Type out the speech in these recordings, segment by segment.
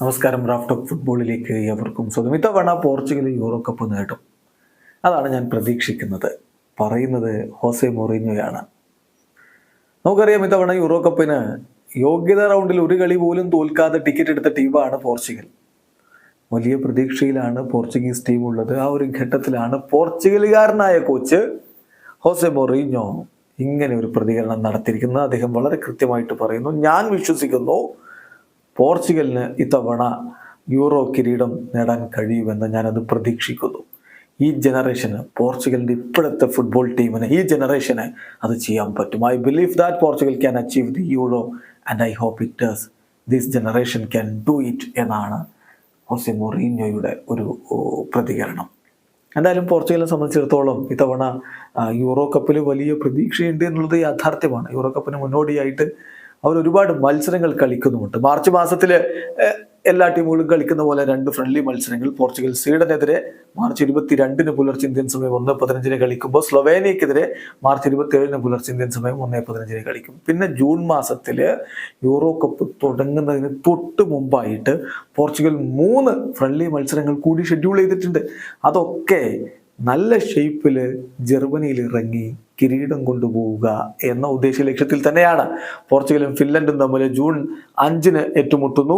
നമസ്കാരം. Raf talk ഫുട്ബോളിലേക്ക് എവർക്കും സ്വാഗതം. ഇത്തവണ പോർച്ചുഗൽ യൂറോ കപ്പ് നേടും, അതാണ് ഞാൻ പ്രതീക്ഷിക്കുന്നത്. പറയുന്നത് ഹോസെ മൊറീഞ്ഞോയാണ്. നമുക്കറിയാം, ഇത്തവണ യൂറോ കപ്പിന് യോഗ്യതാ റൗണ്ടിൽ ഒരു കളി പോലും തോൽക്കാതെ ടിക്കറ്റ് എടുത്ത ടീമാണ് പോർച്ചുഗൽ. വലിയ പ്രതീക്ഷയിലാണ് പോർച്ചുഗീസ് ടീം ഉള്ളത്. ആ ഒരു ഘട്ടത്തിലാണ് പോർച്ചുഗലുകാരനായ കോച്ച് ഹോസെ മൊറീഞ്ഞോ ഇങ്ങനെ ഒരു പ്രതികരണം നടത്തിയിരിക്കുന്നത്. അദ്ദേഹം വളരെ കൃത്യമായിട്ട് പറയുന്നു, ഞാൻ വിശ്വസിക്കുന്നു പോർച്ചുഗലിന് ഇത്തവണ യൂറോ കിരീടം നേടാൻ കഴിയുമെന്ന് ഞാനത് പ്രതീക്ഷിക്കുന്നു. ഈ ജനറേഷന്, പോർച്ചുഗലിൻ്റെ ഇപ്പോഴത്തെ ഫുട്ബോൾ ടീമിന്, ഈ ജനറേഷന് അത് ചെയ്യാൻ പറ്റും. I believe that Portugal can achieve the Euro and I hope it does. This generation can do it എന്നാണ് ഹോസെ മൊറീഞ്ഞോയുടെ ഒരു പ്രതികരണം. എന്തായാലും പോർച്ചുഗലിനെ സംബന്ധിച്ചിടത്തോളം ഇത്തവണ യൂറോ കപ്പിൽ വലിയ പ്രതീക്ഷയുണ്ട് എന്നുള്ളത് യാഥാർത്ഥ്യമാണ്. യൂറോ കപ്പിന് മുന്നോടിയായിട്ട് അവർ ഒരുപാട് മത്സരങ്ങൾ കളിക്കുന്നുമുണ്ട്. മാർച്ച് മാസത്തിൽ എല്ലാ ടീമുകളും കളിക്കുന്ന പോലെ 2 ഫ്രണ്ട്ലി മത്സരങ്ങൾ. പോർച്ചുഗൽ സ്വീഡനെതിരെ മാർച്ച് 22 പുലർച്ചെ ഇന്ത്യൻ സമയം 1:15 കളിക്കുമ്പോൾ സ്ലൊവേനിയക്കെതിരെ മാർച്ച് 27 പുലർച്ചെ ഇന്ത്യൻ സമയം 1:15 കളിക്കും. പിന്നെ ജൂൺ മാസത്തിൽ യൂറോ കപ്പ് തുടങ്ങുന്നതിന് തൊട്ട് മുമ്പായിട്ട് പോർച്ചുഗൽ 3 ഫ്രണ്ട്ലി മത്സരങ്ങൾ കൂടി ഷെഡ്യൂൾ ചെയ്തിട്ടുണ്ട്. അതൊക്കെ നല്ല ഷേപ്പിൽ ജർമ്മനിയിൽ ഇറങ്ങി കിരീടം കൊണ്ടുപോവുക എന്ന ഉദ്ദേശ ലക്ഷ്യത്തിൽ തന്നെയാണ്. പോർച്ചുഗലും ഫിൻലൻഡും തമ്മിൽ ജൂൺ 5 ഏറ്റുമുട്ടുന്നു.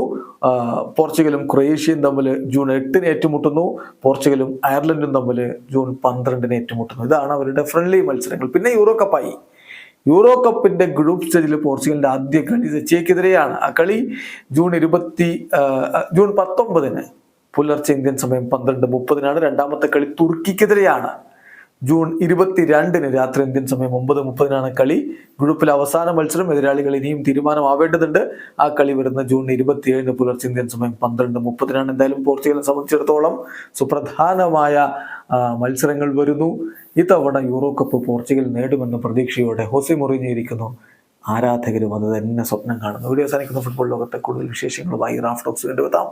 പോർച്ചുഗലും ക്രൊയേഷ്യയും തമ്മിൽ ജൂൺ 8 ഏറ്റുമുട്ടുന്നു. പോർച്ചുഗലും അയർലൻഡും തമ്മിൽ ജൂൺ 12 ഏറ്റുമുട്ടുന്നു. ഇതാണ് അവരുടെ ഫ്രണ്ട്ലി മത്സരങ്ങൾ. പിന്നെ യൂറോ കപ്പായി. യൂറോ കപ്പിന്റെ ഗ്രൂപ്പ് സ്റ്റേജിൽ പോർച്ചുഗലിന്റെ ആദ്യ കളി റഷ്യക്കെതിരെയാണ്. ആ കളി ജൂൺ 19 പുലർച്ചെ ഇന്ത്യൻ സമയം 12:30 രണ്ടാമത്തെ കളി തുർക്കിക്കെതിരെയാണ്. ജൂൺ 22 രാത്രി ഇന്ത്യൻ സമയം 9:30 കളി. ഗ്രൂപ്പിൽ അവസാന മത്സരം. എതിരാളികൾ ഇനിയും തീരുമാനമാവേണ്ടതുണ്ട്. ആ കളി വരുന്ന ജൂൺ 27 പുലർച്ചെ ഇന്ത്യൻ സമയം 12:30. എന്തായാലും പോർച്ചുഗലിനെ സംബന്ധിച്ചിടത്തോളം സുപ്രധാനമായ മത്സരങ്ങൾ വരുന്നു. ഇത്തവണ യൂറോ കപ്പ് പോർച്ചുഗൽ നേടുമെന്ന പ്രതീക്ഷയോടെ ഹോസെ മൊറീഞ്ഞോ ഇരിക്കുന്നു. ആരാധകരും അത് തന്നെ സ്വപ്നം കാണുന്നു. വീഡിയോ അവസാനിക്കുന്ന ഫുട്ബോൾ ലോകത്തെ കൂടുതൽ വിശേഷങ്ങളുമായി റാഫ് ടോക്സ് വീണ്ടും എത്താം.